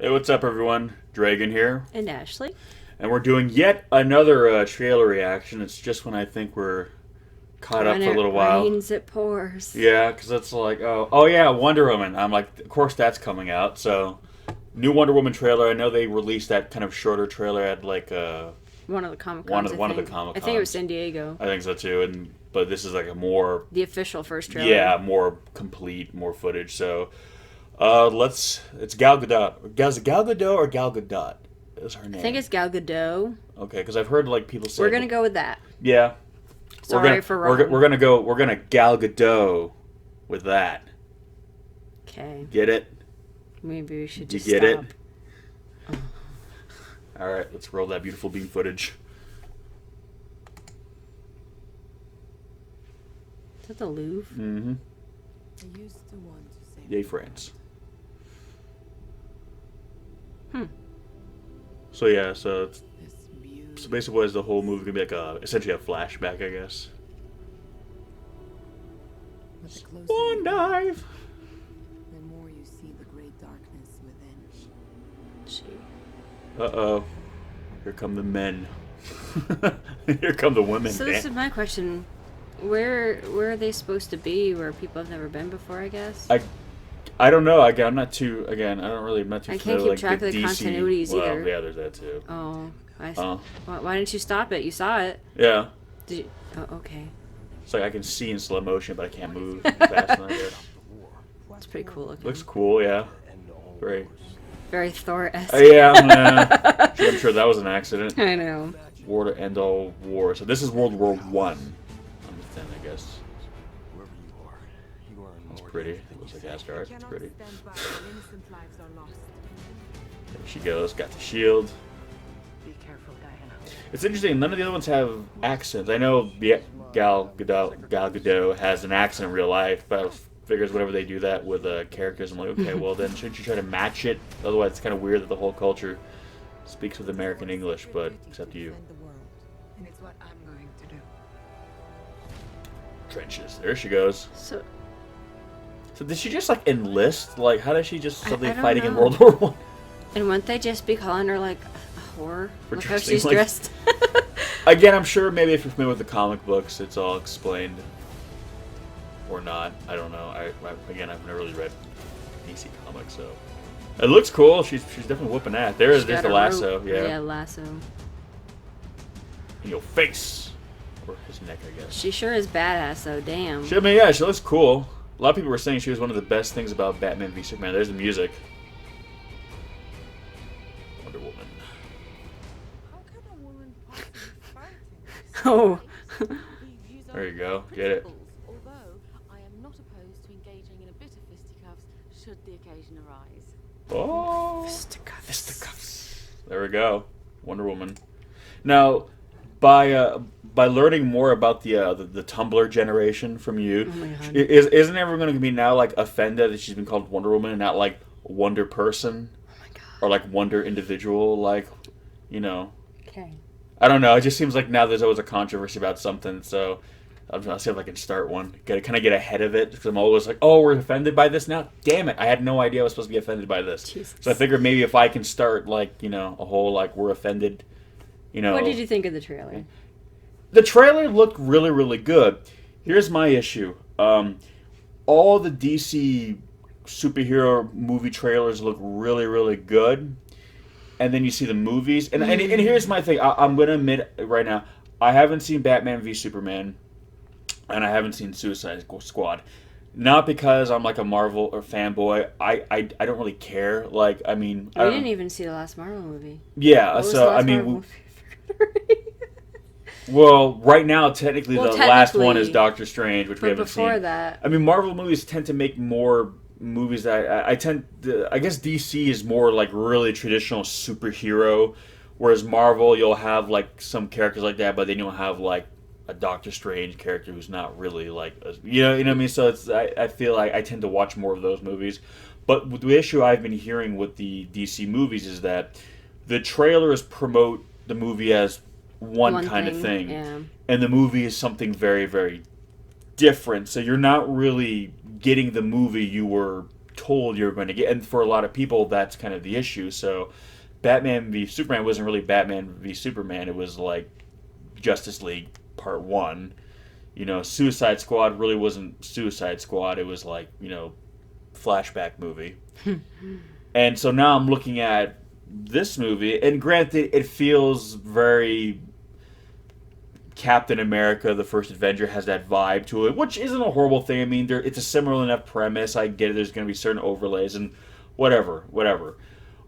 Hey, what's up, everyone? Dragon here, And Ashley. and we're doing yet another trailer reaction. It's just when I think we're caught up When for a it little while. rains, it pours. Yeah, because it's like, oh yeah, Wonder Woman. I'm like, of course that's coming out. So, new Wonder Woman trailer. I know they released that kind of shorter trailer at like One of the Comic one Cons, of I the think. Comic I think it was Cons. San Diego. I think so too. But this is like a more The official first trailer. yeah, more complete, more footage. So, it's Gal Gadot. Is it Gal Gadot or Gal Gadot? Is her name? I think it's Gal Gadot. Okay, because I've heard like people say We're going to go with that. yeah. Sorry for wrong. We're gonna Gal Gadot with that. Okay. Get it? Maybe we should Did just you get stop. it? All right, let's roll that beautiful beam footage. Is that the Louvre? Mm-hmm. I used to want to say Yay, France. Hmm. So yeah, so this beauty. basically, what is the whole movie gonna be like? Essentially a flashback, I guess. But the closer One you dive. go, the more you see the great darkness within. She. Uh-oh. Here come the men. Here come the women. So this is my question. Where are they supposed to be where people have never been before, I guess? I don't know. Again, I'm not too. Again, I'm not too. I can't familiar keep with, track of the DC. continuities well, either. yeah, there's that too. Oh. Uh, Why didn't you stop it? You saw it. yeah. Did you? Oh, okay. It's like I can see in slow motion, but I can't move fast enough. Yet. It's pretty cool looking. Looks cool, yeah. Very. Very Thor-esque. Yeah. I'm sure that was an accident. I know. War to end all war. So this is World War One. Understand, I guess. Wherever you are, you are in That's more pretty. danger than you Looks like think. Asgard. It's Cannot pretty. stand by when innocent lives are lost. There she goes. Got the shield. Be careful, Diana. It's interesting. None of the other ones have accents. I know Gal Gadot has an accent in real life, but I figures whenever they do that with characters, I'm like, okay, well then shouldn't you try to match it? Otherwise, it's kind of weird that the whole culture speaks with American English, but it's up to you. Defend the world, and it's what I'm going to do. Trenches. There she goes. So So did she just like enlist? Like, how does she just I suddenly don't fighting in know. World War One? And wouldn't they just be calling her like a whore? For Look how dressing she's like- dressed. Again, I'm sure maybe if you're familiar with the comic books, it's all explained. Or not. I don't know. Again, I've never really read DC comics, so it looks cool. She's definitely whooping ass. There's Got the a lasso. rope. Yeah. Yeah, lasso. In your face. Or his neck, I guess. She sure is badass though. Damn. I mean, yeah, she looks cool. A lot of people were saying she was one of the best things about Batman v Superman. There's the music. Wonder Woman. How can a woman possibly fight in this? Oh. There you go. Get it. Although I am not opposed to engaging in a bit of fisticuffs should the occasion arise. Oh. Fisticuffs. Fisticuffs. There we go. Wonder Woman. Now, by learning more about the Tumblr generation from you, Oh my God. isn't everyone going to be now like offended that she's been called Wonder Woman and not like Wonder Person Oh my god. or like Wonder Individual? Like, you know, Okay. I don't know. It just seems like now there's always a controversy about something. So I'm trying to see if I can start one. Kind of get ahead of it because I'm always like, oh, we're offended by this now. Damn it! I had no idea I was supposed to be offended by this. Jesus. So I figured maybe if I can start like a whole like we're offended. What did you think of the trailer? The trailer looked really, really good. Here's my issue. All the DC superhero movie trailers look really, really good. And then you see the movies. And here's my thing. I'm going to admit right now, I haven't seen Batman v Superman. And I haven't seen Suicide Squad. Not because I'm like a Marvel or fanboy. I don't really care. Like, I mean... We didn't even see the last Marvel movie. Yeah, What was the so, last I mean... Marvel movie? Well, right now, technically, Well, the last one technically, is Doctor Strange, which we But haven't before seen. that, I mean, Marvel movies tend to make more movies that I tend to, I guess DC is more like really traditional superhero, whereas Marvel, you'll have like some characters like that, but then you'll have like a Doctor Strange character who's not really like, you know what I mean? So I feel like I tend to watch more of those movies. But the issue I've been hearing with the DC movies is that the trailers promote the movie as one kind of thing, yeah. and the movie is something very, very different. So you're not really getting the movie you were told you're going to get. And for a lot of people, that's kind of the issue. So Batman v Superman wasn't really Batman v Superman. It was like Justice League Part 1. Suicide Squad really wasn't Suicide Squad. It was like, flashback movie. And so now I'm looking at this movie, and granted, it feels very Captain America, the First Avenger, has that vibe to it, which isn't a horrible thing. I mean, it's a similar enough premise. I get it. There's going to be certain overlays and whatever.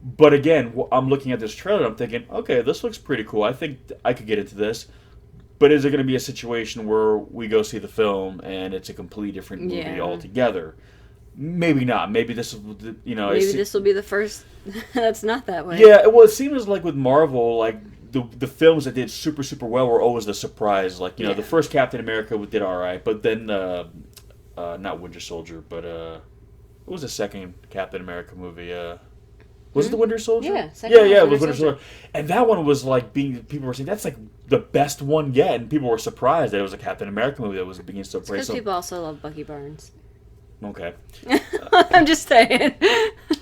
But again, I'm looking at this trailer, and I'm thinking, okay, this looks pretty cool. I think I could get into this. But is it going to be a situation where we go see the film and it's a completely different movie altogether? Maybe not. Maybe this will, Maybe this will be the first that's not that way. Yeah, well, it seems like with Marvel, like, the films that did super, super well were always the surprise. Like, the first Captain America did all right, but then, not Winter Soldier, but, what was the second Captain America movie? Was it the Winter Soldier? Yeah, it was Winter Soldier. And that one was like people were saying that's like the best one yet, and people were surprised that it was a Captain America movie that was being so praised. Because people also love Bucky Barnes. Okay. I'm just saying.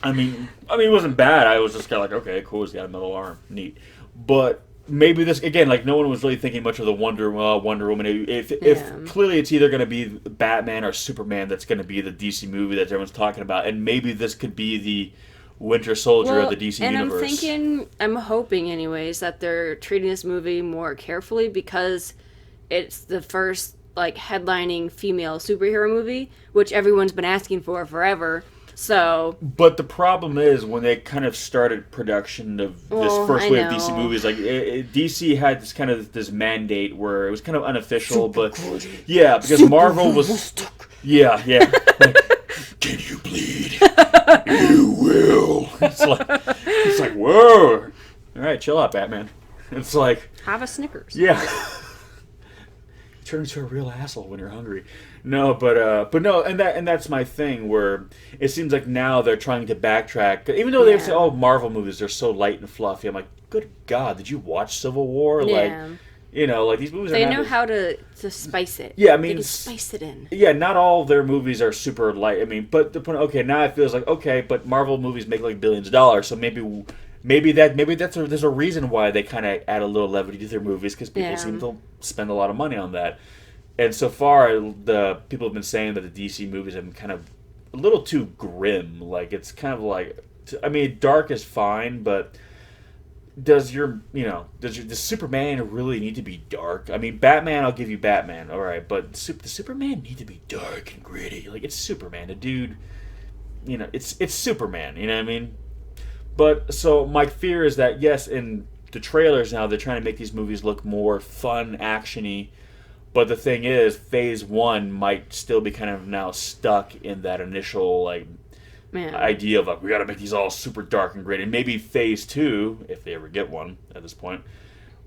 I mean, it wasn't bad. I was just kind of like, okay, cool, he's got a metal arm, neat. But maybe this again, like no one was really thinking much of the Wonder Woman. If clearly it's either going to be Batman or Superman that's going to be the DC movie that everyone's talking about, and maybe this could be the Winter Soldier of the DC universe. And I'm hoping anyways that they're treating this movie more carefully because it's the first like headlining female superhero movie, which everyone's been asking for forever. So, but the problem is when they kind of started production of this first wave of DC movies, like DC had this kind of this mandate where it was kind of unofficial, but because Marvel was like, can you bleed? You will. It's like whoa. All right, chill out, Batman. It's like have a Snickers. Yeah. Turn into a real asshole when you're hungry. No, but no, and that's my thing. Where it seems like now they're trying to backtrack, even though they say, "Oh, Marvel movies are so light and fluffy." I'm like, good God, did you watch Civil War? Yeah. Like these movies. They know how to spice it. Yeah, I mean, they can spice it in. Yeah, not all their movies are super light. I mean, but the point. Okay, now it feels like okay, but Marvel movies make like billions of dollars, so maybe there's a reason why they kind of add a little levity to their movies because people seem to spend a lot of money on that. And so far, the people have been saying that the DC movies have been kind of a little too grim. Like it's kind of like, I mean, dark is fine, but does Superman really need to be dark? I mean, Batman, I'll give you Batman, all right, but the Superman need to be dark and gritty. Like it's Superman, the dude. It's Superman. You know what I mean? But so my fear is that yes, in the trailers now they're trying to make these movies look more fun, actiony. But the thing is, Phase 1 might still be kind of now stuck in that initial idea of like we got to make these all super dark and gritty. And maybe Phase 2, if they ever get one at this point,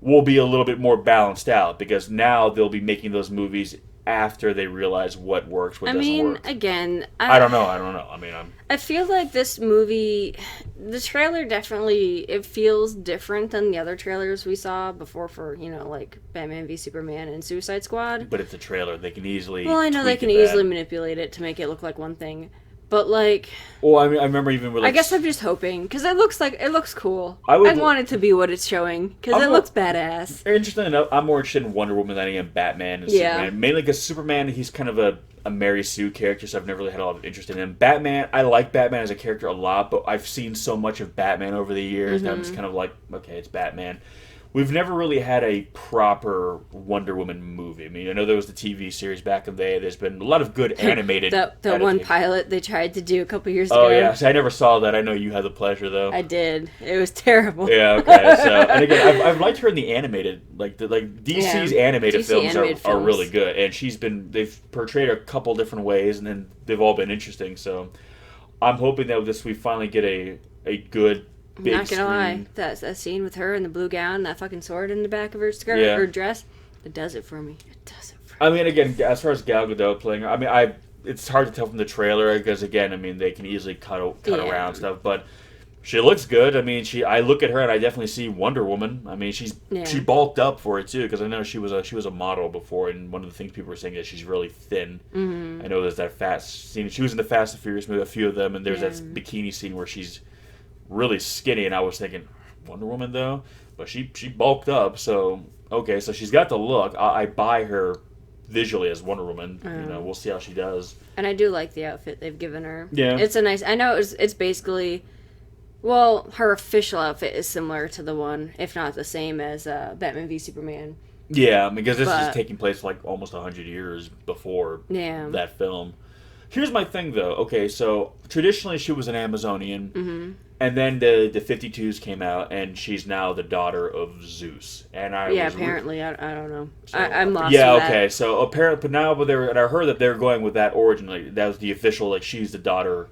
will be a little bit more balanced out because now they'll be making those movies after they realize what works, what doesn't work. Again, I don't know. I mean, I feel like this movie, the trailer definitely, it feels different than the other trailers we saw before for, like Batman v Superman and Suicide Squad. But it's a trailer. They can easily Well, I know they can easily manipulate it to make it look like one thing. But like, well, I mean, I remember even with I guess I'm just hoping because it looks cool. I want it to be what it's showing because it looks badass. Interesting enough, I'm more interested in Wonder Woman than I am Batman and Superman. Mainly because Superman, he's kind of a Mary Sue character, so I've never really had a lot of interest in him. Batman, I like Batman as a character a lot, but I've seen so much of Batman over the years that I'm just kind of like, okay, it's Batman. We've never really had a proper Wonder Woman movie. I mean, I know there was the TV series back in the day. There's been a lot of good animated. that one pilot they tried to do a couple years ago. Oh yeah, so I never saw that. I know you had the pleasure though. I did. It was terrible. Yeah. Okay. So and again, I've liked her in the animated, like DC's animated films are really good, and they've portrayed her a couple different ways, and then they've all been interesting. So I'm hoping that we finally get a good. I'm not gonna lie, that scene with her in the blue gown, that fucking sword in the back of her skirt or dress, it does it for me. It does it for me. I mean, again, as far as Gal Gadot playing her, I mean, it's hard to tell from the trailer because, again, I mean, they can easily cut around stuff, but She looks good. I mean, I look at her and I definitely see Wonder Woman. I mean, she bulked up for it too, because I know she was a model before, and one of the things people were saying is she's really thin. I know there's that fat scene. She was in the Fast and Furious movie, a few of them, and there's that bikini scene where she's really skinny, and I was thinking Wonder Woman though, but she bulked up. So okay, so she's got the look. I buy her visually as Wonder Woman. We'll see how she does. And I do like the outfit they've given her. Yeah, it's a nice. I know it's basically. Well, her official outfit is similar to the one, if not the same as Batman v Superman. Yeah, because this is taking place like almost 100 years before that film. Here's my thing, though. Okay, so traditionally she was an Amazonian, and then the 52s came out, and she's now the daughter of Zeus. And apparently, I don't know. So, I'm lost. Yeah, in that. okay. So apparently, but now, and I heard that they're going with that origin. Like, that was the official. Like, she's the daughter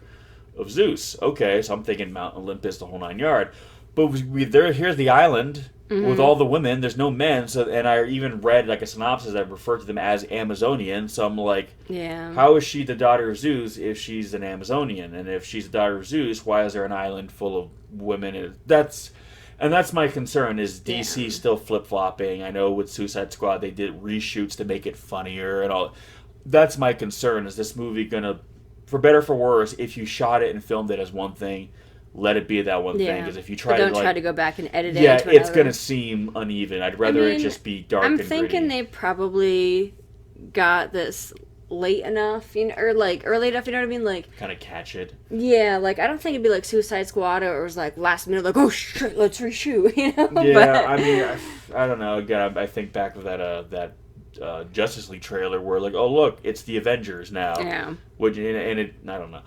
of Zeus. Okay, so I'm thinking Mount Olympus, the whole nine yard. But here's the island with all the women. There's no men. So, and I even read like a synopsis that referred to them as Amazonian. So I'm like, how is she the daughter of Zeus if she's an Amazonian? And if she's the daughter of Zeus, why is there an island full of women? That's my concern. Is DC still flip flopping? I know with Suicide Squad they did reshoots to make it funnier and all. That's my concern. Is this movie gonna, for better or for worse, if you shot it and filmed it as one thing, let it be that one thing. Because if you try try to go back and edit it, into it's going to seem uneven. I'd rather it just be dark and gritty. I'm thinking they probably got this late enough, or like early enough. You know what I mean? Like kind of catch it. Yeah, like I don't think it'd be like Suicide Squad, or it was like last minute, like oh shit, let's reshoot. Yeah, I mean, I don't know. Again, I think back to that Justice League trailer where like, oh look, it's the Avengers now. Yeah. I don't know.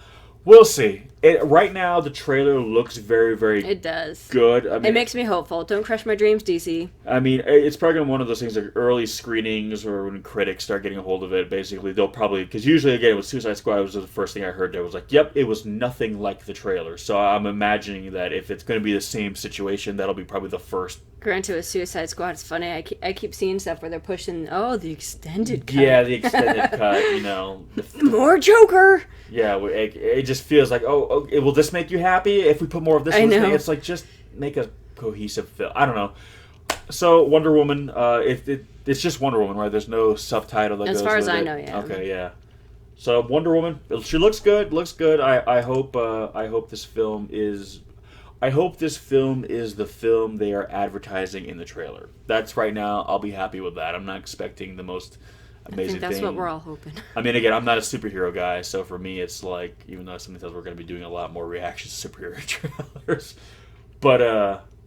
We'll see. Right now, the trailer looks very, very. It does. Good. I mean, it makes me hopeful. Don't crush my dreams, DC. I mean, it's probably one of those things like early screenings or when critics start getting a hold of it. Basically, they'll probably, because usually again with Suicide Squad, it was the first thing I heard. That was like, yep, it was nothing like the trailer. So I'm imagining that if it's going to be the same situation, that'll be probably the first. Granted, with Suicide Squad, it's funny. I keep seeing stuff where they're pushing, the extended cut. Yeah, the extended cut. More Joker. Yeah, it just feels like, will this make you happy if we put more of this? I know. It's like, just make a cohesive film. I don't know. So Wonder Woman, it's just Wonder Woman, right? There's no subtitle that goes with it. As far as I know, yeah. Okay, yeah. So Wonder Woman, she looks good. I hope this film is. I hope this film is the film they are advertising in the trailer. That's right now. I'll be happy with that. I'm not expecting the most amazing thing. That's what we're all hoping. I mean, again, I'm not a superhero guy, so for me, it's like, even though somebody says we're going to be doing a lot more reactions to superhero trailers, but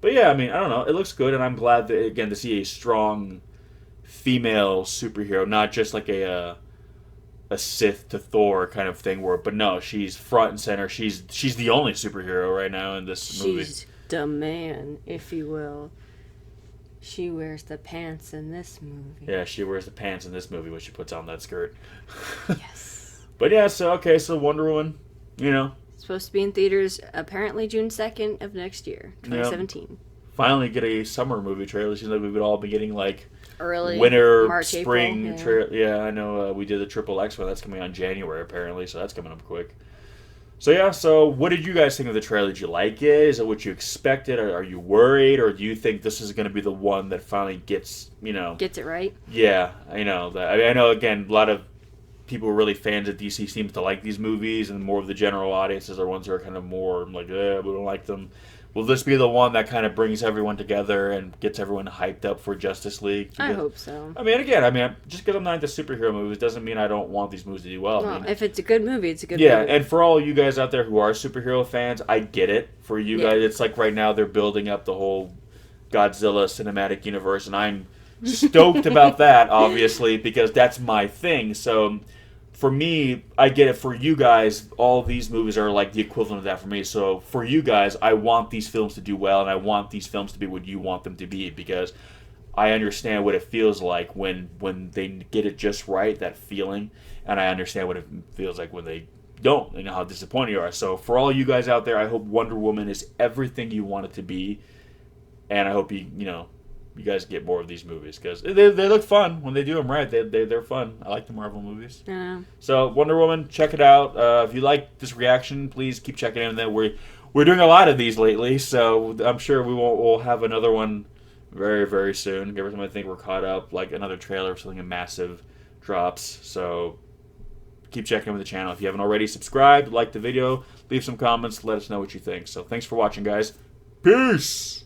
yeah, I mean, I don't know. It looks good, and I'm glad that again to see a strong female superhero, not just like a Sith to Thor kind of thing. But no, she's front and center. She's the only superhero right now in this movie. She's the man, if you will. She wears the pants in this movie. Yeah, she wears the pants in this movie when she puts on that skirt. Yes. But yeah, so Wonder Woman, It's supposed to be in theaters apparently June 2nd of next year, 2017. Yep. Finally get a summer movie trailer. Seems like we've all been getting like early winter, March, spring April, trailer. Yeah, I know we did the Triple X one. That's coming on January apparently, so that's coming up quick. So yeah, what did you guys think of the trailer? Did you like it? Is it what you expected? Are you worried, or do you think this is going to be the one that finally gets it right? Yeah, I know that. I mean, I know again, a lot of people who are really fans of DC seems to like these movies, and more of the general audiences are ones who are kind of more like, we don't like them. Will this be the one that kind of brings everyone together and gets everyone hyped up for Justice League? I hope so. I mean, again, just because I'm not into superhero movies doesn't mean I don't want these movies to do well. Well, if it's a good movie, it's a good movie. Yeah, and for all you guys out there who are superhero fans, I get it. For you guys, it's like right now they're building up the whole Godzilla cinematic universe, and I'm stoked about that, obviously, because that's my thing. So for me, I get it. For you guys, all these movies are like the equivalent of that for me. So for you guys, I want these films to do well, and I want these films to be what you want them to be, because I understand what it feels like when they get it just right, that feeling, and I understand what it feels like when they don't, and how disappointed you are. So for all you guys out there, I hope Wonder Woman is everything you want it to be, and I hope you you guys get more of these movies because they look fun when they do them right. They're fun. I like the Marvel movies. Yeah. So Wonder Woman, check it out. If you like this reaction, please keep checking in. That we're doing a lot of these lately, so I'm sure we'll have another one very, very soon. Every time I think we're caught up, like another trailer or something, a massive drops. So keep checking with the channel. If you haven't already, subscribed, like the video, leave some comments, let us know what you think. So thanks for watching, guys. Peace!